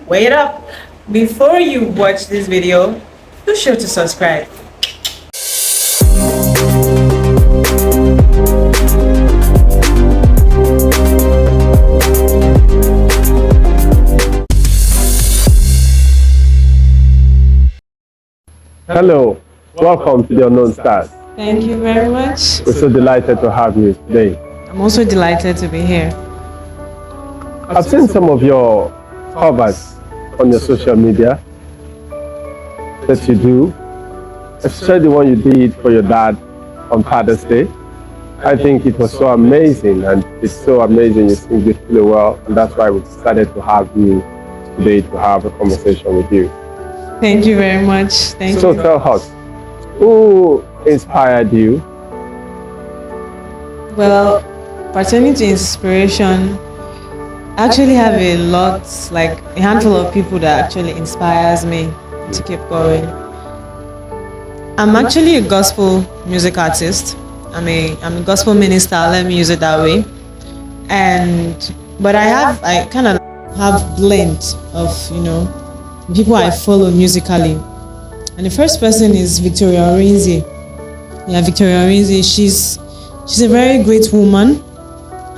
wait up. Before you watch this video, be sure to subscribe. Hello, welcome to the Unknown Stars. Thank you very much. We're so delighted to have you today. I'm also delighted to be here. I've seen some of your covers on your social media that you do, especially the one you did for your dad on Father's Day. I think it was so amazing, and it's so amazing you sing beautifully well, and that's why we decided to have you today to have a conversation with you. Thank you very much. Thank So you. tell us, who inspired you? Well, pertaining to inspiration, I actually have a lot, like a handful of people that actually inspires me to keep going. I'm actually a gospel music artist. I'm a gospel minister, let me use it that way. But I kind of have blend of, people I follow musically. And the first person is Victoria Orenzi. Yeah, Victoria Orenzi, she's a very great woman.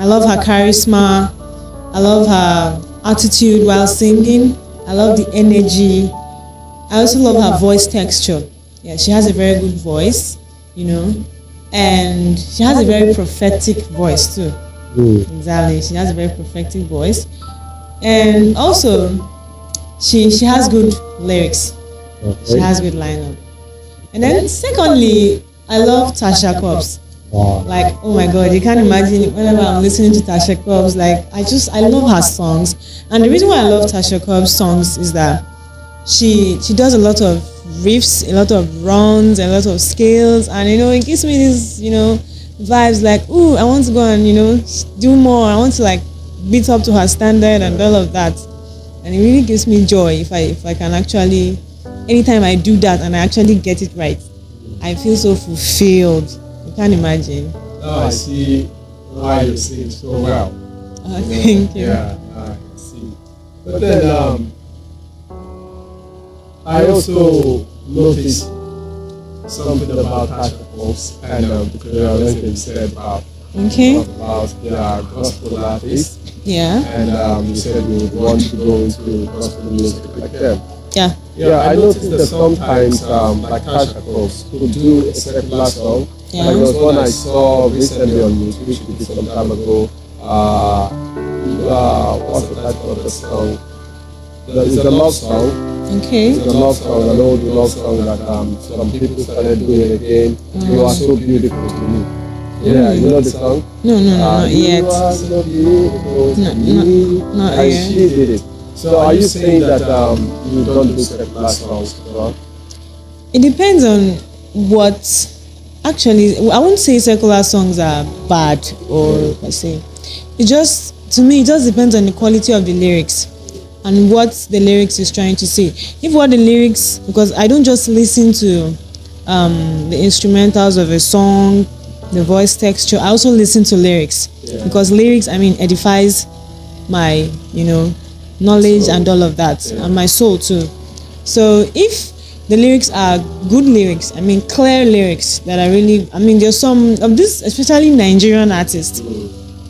I love her charisma. I love her attitude while singing. I love the energy. I also love her voice texture. Yeah, she has a very good voice, and she has a very prophetic voice too. Exactly, she has a very prophetic voice, and also she has good lyrics. She has good lineup. And then secondly, I love Tasha Cobbs. Like, oh my God, you can't imagine whenever I'm listening to Tasha Cobbs, like I love her songs. And the reason why I love Tasha Cobbs' songs is that she does a lot of riffs, a lot of runs, a lot of scales, and it gives me this, vibes like, ooh, I want to go and, do more. I want to like beat up to her standard and all of that. And it really gives me joy if I can actually, anytime I do that and I actually get it right, I feel so fulfilled. You can't imagine. Now I see why you sing so well. Thank you. Yeah, I see. But then I also noticed something about Tasha Cobbs and the choreography said about their gospel artists. Yeah. And you said you would want to go into gospel music like them. Yeah. Yeah, I noticed that sometimes like Tasha Cobbs could do a secular song. Yeah. Like there was one I saw recently on YouTube, she did some time ago. What's the title of the song? It's a love song. Okay. It's a love song, an old love song that some people started doing again. You are so beautiful to me. Yeah, you know the song? No, not yet. You are so beautiful to me. Not And yet. she did it. So are you saying that you don't do secular songs as well? It depends on what. Actually, I won't say secular songs are bad or I say. To me, it just depends on the quality of the lyrics and what the lyrics is trying to say. Because I don't just listen to the instrumentals of a song, the voice texture. I also listen to lyrics because lyrics, edifies my, knowledge and all of that, and my soul too. So if the lyrics are good lyrics, clear lyrics that are really, there's some of this, especially Nigerian artists,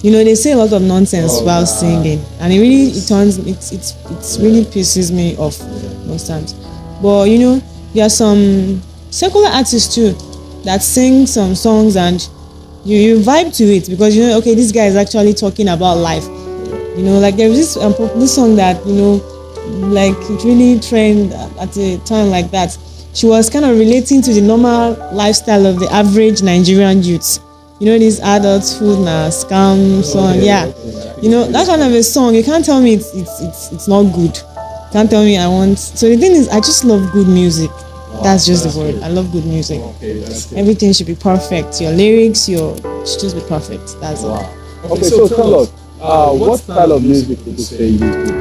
they say a lot of nonsense while singing, and it really pisses me off most times. But there are some secular artists too that sing some songs and you vibe to it because okay, this guy is actually talking about life. Like there was this song that like it really trend at a time like that. She was kind of relating to the normal lifestyle of the average Nigerian youths. These adults food na scam song. Yeah. That kind of a song, you can't tell me it's not good. You can't tell me I want. So the thing is, I just love good music. That's just the word. I love good music. Okay, that's good. Everything should be perfect. Your lyrics, should just be perfect. That's all. Okay, so tell us, what style of music would you say you do?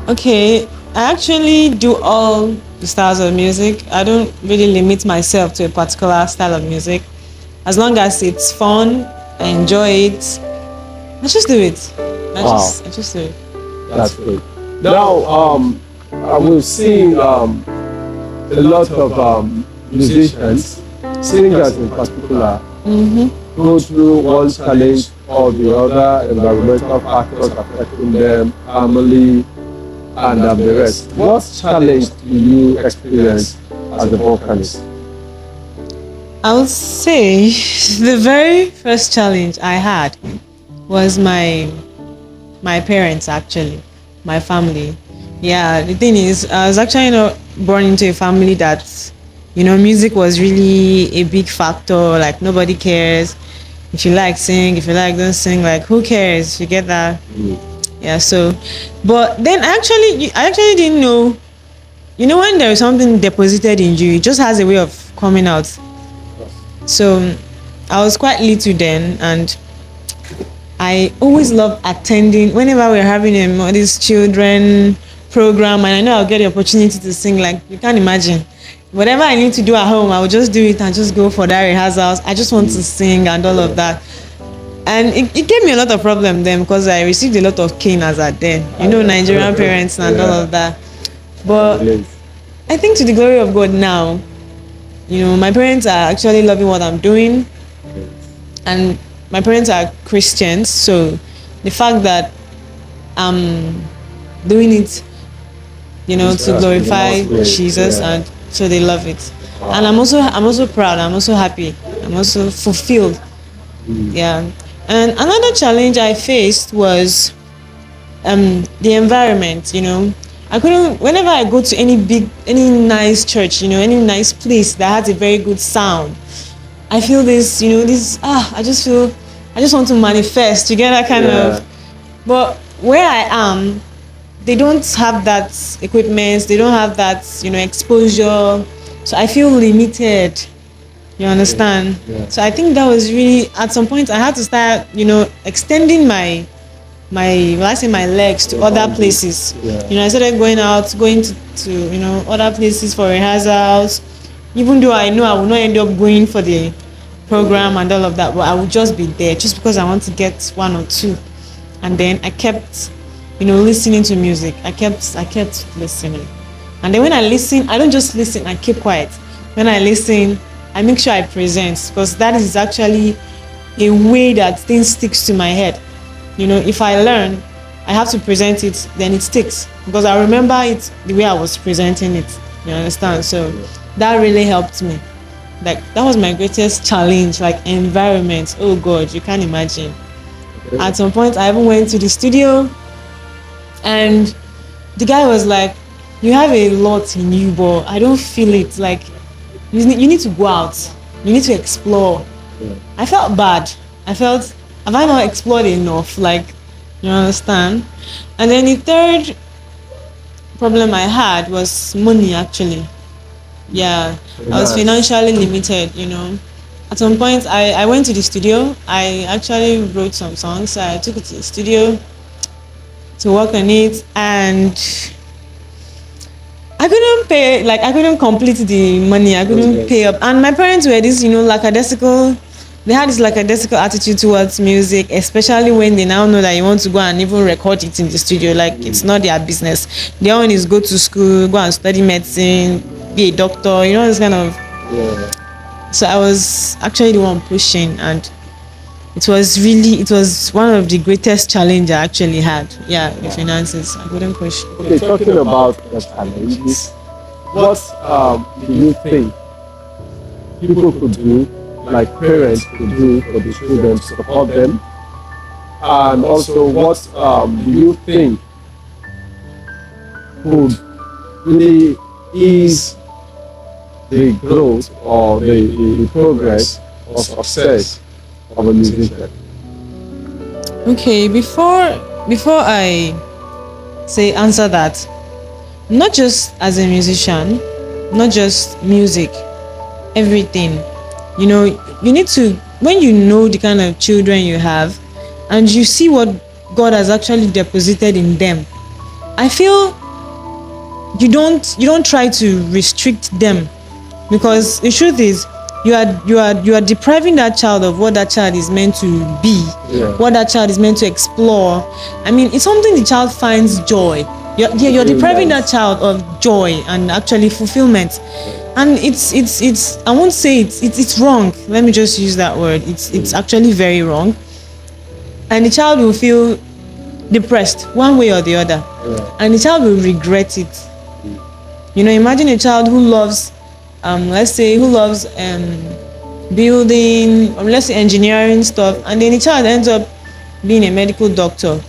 Okay, I actually do all the styles of music. I don't really limit myself to a particular style of music. As long as it's fun, I enjoy it. I just do it. I just do it. That's good. Now, we've seen a lot of musicians, singers in particular, go through one challenge or the other, environmental factors affecting them, family, and the rest. What challenge do you experience as a vocalist? I would say the very first challenge I had was my parents, actually, my family. Yeah, the thing is, I was actually not born into a family that, music was really a big factor. Like, nobody cares if you like sing, if you like don't sing. Like, who cares? You get that? Yeah. So, but then I actually didn't know. When there is something deposited in you, it just has a way of coming out. So I was quite little then, and I always loved attending whenever we're having this children program, and I know I'll get the opportunity to sing. Like, you can't imagine. Whatever I need to do at home, I will just do it and just go for that rehearsals. I just want to sing and all of that. And it gave me a lot of problem then, because I received a lot of cane as at then. Nigerian parents and all of that. But I think, to the glory of God now, my parents are actually loving what I'm doing, and my parents are Christians, so the fact that I'm doing it, to glorify Jesus, and so they love it. And I'm also proud. I'm also happy. I'm also fulfilled. Yeah. And another challenge I faced was the environment. I couldn't, whenever I go to any nice church, any nice place that has a very good sound, I feel this, I just want to manifest. You get that kind of, but where I am, they don't have that equipment, they don't have that, exposure. So I feel limited. You understand? So I think that was really, at some point I had to start, extending my legs to other places. I started going to other places for rehearsals, even though I know I will not end up going for the program and all of that, but I will just be there just because I want to get one or two. And then I kept listening to music. I kept listening. And then when I listen, I don't just listen, I keep quiet. When I listen, I make sure I present, because that is actually a way that things sticks to my head. If I learn, I have to present it, then it sticks, because I remember it the way I was presenting it. You understand? So that really helped me. Like, that was my greatest challenge, like environment. Oh God, you can't imagine. At some point, I even went to the studio, and the guy was like, "You have a lot in you, but I don't feel it. Like, you need to go out. You need to explore." I felt bad. Have I not explored enough? Like, you understand? And then the third problem I had was money, actually. Yeah, I was financially limited, At some point, I went to the studio. I actually wrote some songs. I took it to the studio to work on it, and I couldn't pay, like, I couldn't complete the money. I couldn't pay up. And my parents were this, lackadaisical. They had this lackadaisical attitude towards music, especially when they now know that you want to go and even record it in the studio. Like, it's not their business. Their own is go to school, go and study medicine, be a doctor, this kind of. So I was actually the one pushing, and it was one of the greatest challenges I actually had. Yeah, the finances. I couldn't push. Okay, talking about the challenges, what do you think people could do, like parents could do, for the children to support them? And also, what do you think could really ease the growth or the progress or success of a musician? Okay, before I answer that, not just as a musician, not just music, everything. You need to, when you know the kind of children you have, and you see what God has actually deposited in them, I feel you don't try to restrict them, because the truth is, you are depriving that child of what that child is meant to be, what that child is meant to explore. I mean, it's something the child finds joy. you're depriving that child of joy and actually fulfillment. And it's I won't say it's wrong. Let me just use that word. It's actually very wrong. And the child will feel depressed one way or the other. And the child will regret it. Imagine a child who loves let's say who loves building, or let's say engineering stuff, and then the child ends up being a medical doctor.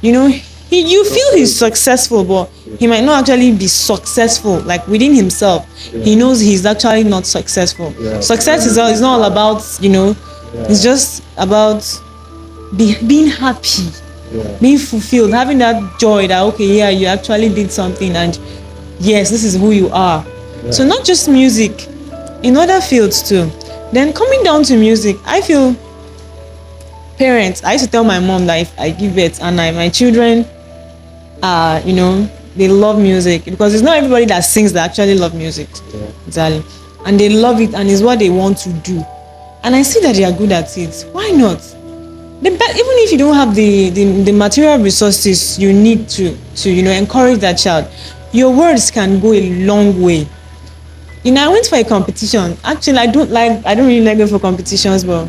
You feel he's successful, but he might not actually be successful, like within himself. He knows he's actually not successful. Success is not all about, it's just about being happy, being fulfilled, having that joy that, okay, yeah, you actually did something, and yes, this is who you are. So not just music, in other fields too. Then coming down to music, I feel parents, I used to tell my mom that if I give birth and my children are, they love music, because it's not everybody that sings that actually love music. Exactly. And they love it, and it's what they want to do. And I see that they are good at it. Why not? Even if you don't have the material resources you need to encourage that child, your words can go a long way. I went for a competition. Actually, I don't really like going for competitions, but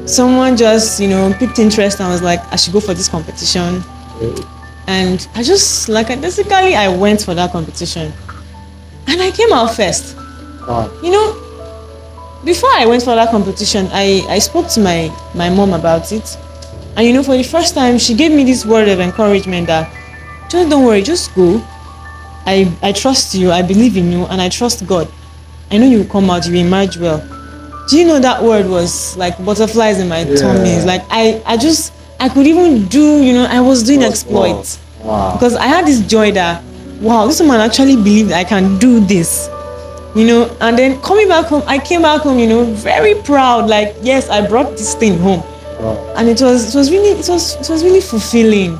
someone just, picked interest and was like, I should go for this competition. And I just, basically, I went for that competition. And I came out first. Before I went for that competition, I spoke to my mom about it. And, for the first time, she gave me this word of encouragement that, just don't worry, just go. I trust you, I believe in you, and I trust God. I know you will come out, you will emerge well. Do you know that word was like butterflies in my tummy? Like I could even do, I was doing exploits. Wow. Because I had this joy that, wow, this woman actually believed I can do this. And then coming back home, I came back home, very proud, like, yes, I brought this thing home. Wow. And it was really fulfilling.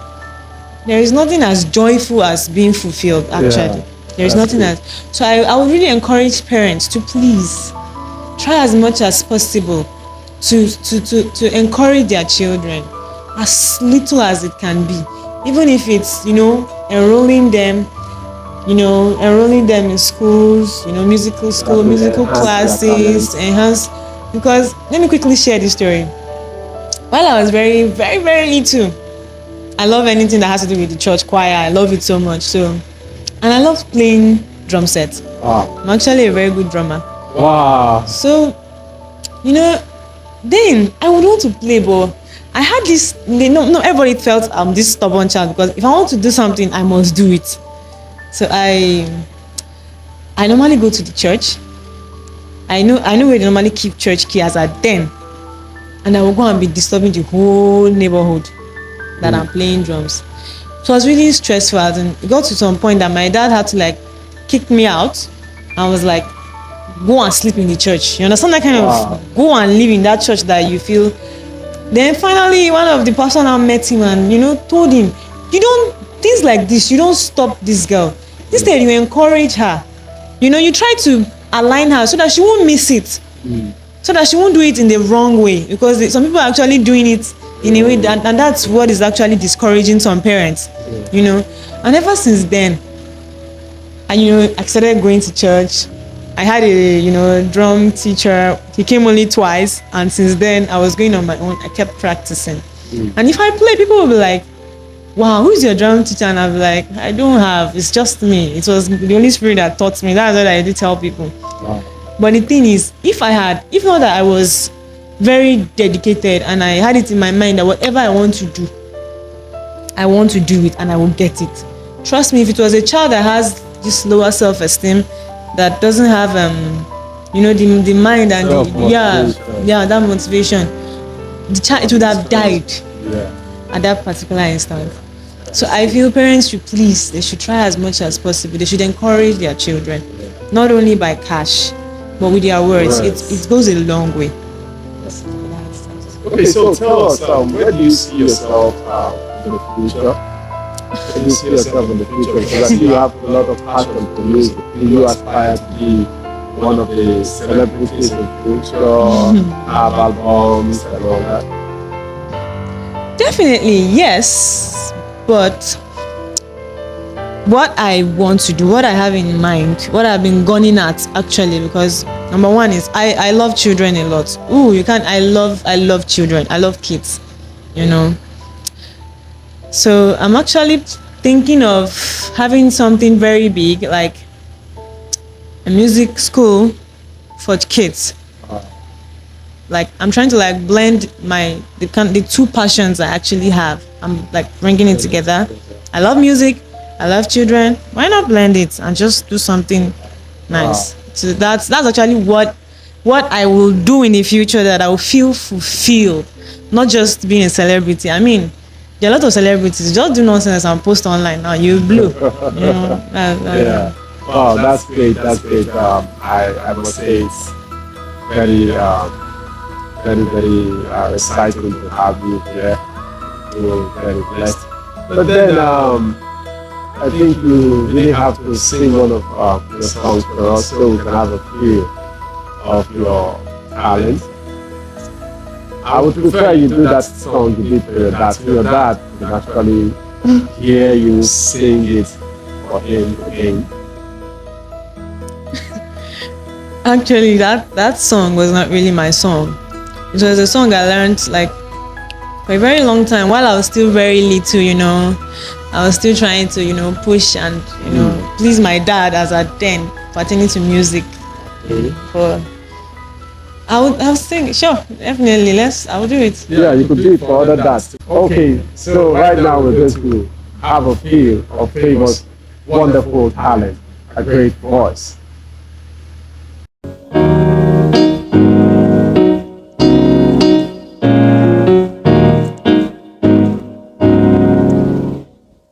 There is nothing as joyful as being fulfilled, actually. There is nothing else. So I would really encourage parents to please try as much as possible to encourage their children, as little as it can be. Even if it's, enrolling them in schools, musical classes, enhance. Because let me quickly share this story. While I was very, very, very little, I love anything that has to do with the church choir. I love it so much. And I love playing drum sets. Wow. I'm actually a very good drummer. Wow. So, then I would want to play, but I had this, not everybody felt I'm this stubborn child, because if I want to do something, I must do it. So I normally go to the church. I know where they normally keep church keys at then. And I will go and be disturbing the whole neighborhood that I'm playing drums. So it was really stressful, and it got to some point that my dad had to kick me out. I was like, go and sleep in the church. You understand that kind of go and live in that church that you feel. Then finally one of the pastors now met him and told him, things like this, you don't stop this girl. Instead you encourage her. You try to align her so that she won't miss it. So that she won't do it in the wrong way, because some people are actually doing it in a way that, and that's what is actually discouraging some parents. And ever since then, I started going to church. I had a drum teacher. He came only twice, and since then I was going on my own. I kept practicing. And if I play, people will be like, wow, who's your drum teacher? And I'll be like, I don't have, it's just me. It was the Holy Spirit that taught me. That's what I did tell people. Wow. But the thing is, if not that I was very dedicated and I had it in my mind that whatever I want to do it, and I will get it. Trust me, if it was a child that has this lower self-esteem, that doesn't have the mind and that motivation, the child, it would have died at that particular instant. So I feel parents should they should try as much as possible. They should encourage their children, not only by cash, but with their words. It goes a long way. Okay, so tell us, where do you see yourself in the future? Where do you see yourself in the future? Because you have a lot of passion for music. Do you aspire to be one of the celebrities in the future, have albums and all that? Definitely, yes. But what I want to do, what I have in mind, what I've been gunning at actually, because number one is I love children a lot. Ooh, you can't. I love children. I love kids. You know. So I'm actually thinking of having something very big, like a music school for kids. Like I'm trying to like blend the two passions I actually have. I'm like bringing it together. I love music. I love children. Why not blend it and just do something nice? So that's actually what I will do in the future, that I will feel fulfilled, not just being a celebrity. I mean, there are a lot of celebrities just do nonsense and post online. Now you blew. You know, Yeah. Wow, that's great. That's great. I must say it's very, very exciting to have you here. You're very blessed. But then I think you really have to sing one of your songs for us so we can have a feel of your talent. I would prefer you do that song you did for your dad, so your dad can actually hear you sing it for him again. actually, that song was not really my song. It was a song I learned like for a very long time while I was still very little. You know, I was still trying to push and please my dad as at then pertaining to music. For I'll sing. Sure, definitely. I will do it. Yeah, you could do it for other dads. Okay, so right now we're going to have a feel of Favor's wonderful talent, a great voice.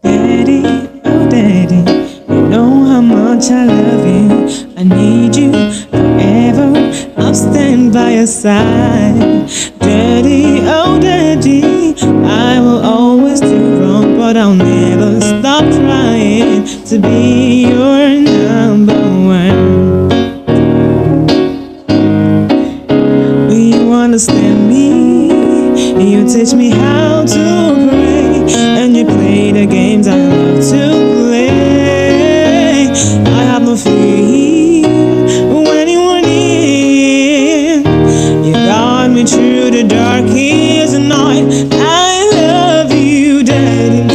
Daddy, oh daddy, you know how much I love you. I need you forever. I'll stand by your side. Daddy, oh daddy, I will always do wrong, but I'll never stop trying to be your number one. Will you understand me? You teach me how to pray, and you play the games I love to play. I have no fear when you are near. You guide me through the darkest night. I love you, Daddy.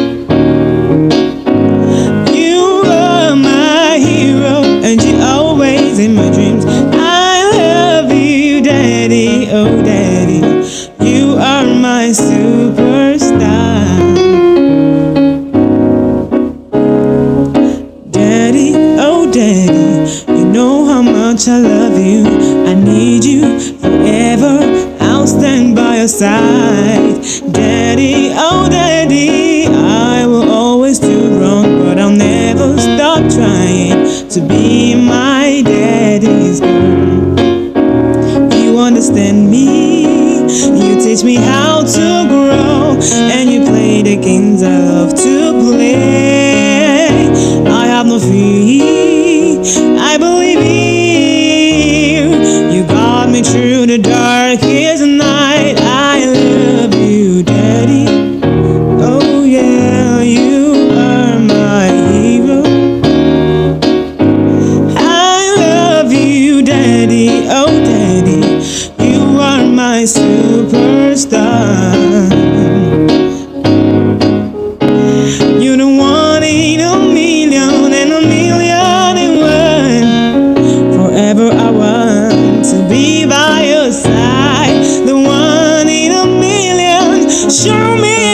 You are my hero, and you always in my dreams. I love you, Daddy, oh Daddy. You are my superstar. Daddy, oh daddy, you know how much I love you. I need you forever. I'll stand by your side. Daddy, oh daddy, I will always do wrong, but I'll never stop trying to be my daddy's girl. You understand me? You teach me how to grow, and you play the games I love to play. I have no fear, I believe you. You got me through the darkest night. I love you, Daddy. Oh yeah, you are my hero. I love you, Daddy. Oh Daddy, you are my superstar. You're the one in a million and a million and one. Forever I want to be by your side. The one in a million. Show me